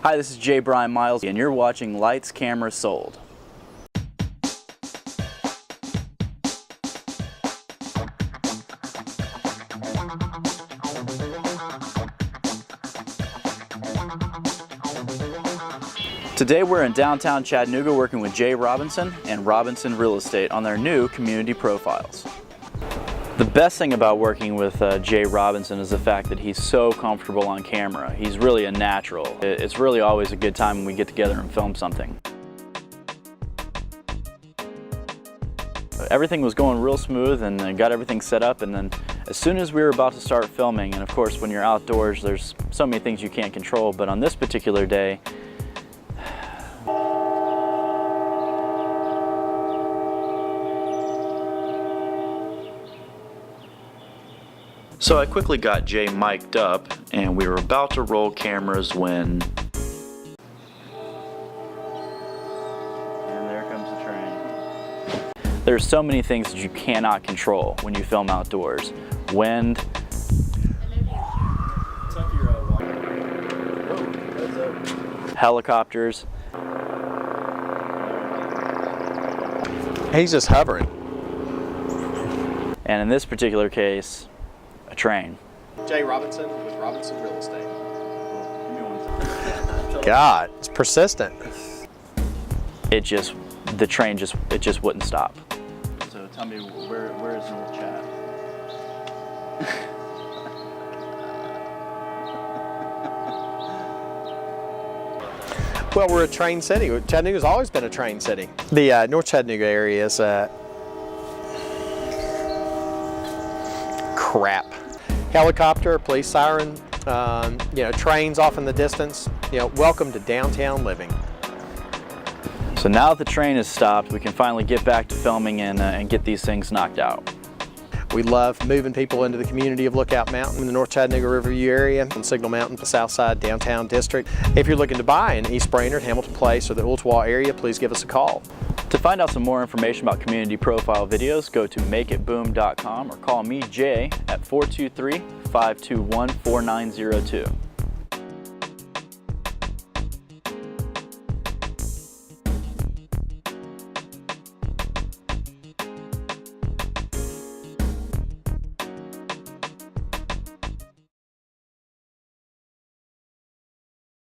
Hi, this is j.brian Miles, and you're watching Lights, Camera, Sold. Today we're in downtown Chattanooga working with Jay Robinson and Robinson Real Estate on their new community profiles. The best thing about working with Jay Robinson is the fact that he's so comfortable on camera. He's really a natural. It's really always a good time when we get together and film something. Everything was going real smooth and got everything set up, and then as soon as we were about to start filming, and of course when you're outdoors there's so many things you can't control, but on this particular day so I quickly got Jay mic'd up and we were about to roll cameras when... and there comes the train. There's so many things that you cannot control when you film outdoors. Wind. Helicopters. He's just hovering. And in this particular case, a train. Jay Robinson with Robinson Real Estate. God, it's persistent. The train just wouldn't stop. So tell me, where is North Chat? Well, we're a train city. Chattanooga's always been a train city. The North Chattanooga area is crap. Helicopter, police siren, trains off in the distance. Welcome to downtown living. So now that the train has stopped, we can finally get back to filming and get these things knocked out. We love moving people into the community of Lookout Mountain in the North Chattanooga Riverview area, on Signal Mountain, the South Side Downtown District. If you're looking to buy in East Brainerd, Hamilton Place, or the Ooltewah area, please give us a call. To find out some more information about community profile videos, go to makeitboom.com or call me, Jay, at 423-521-4902.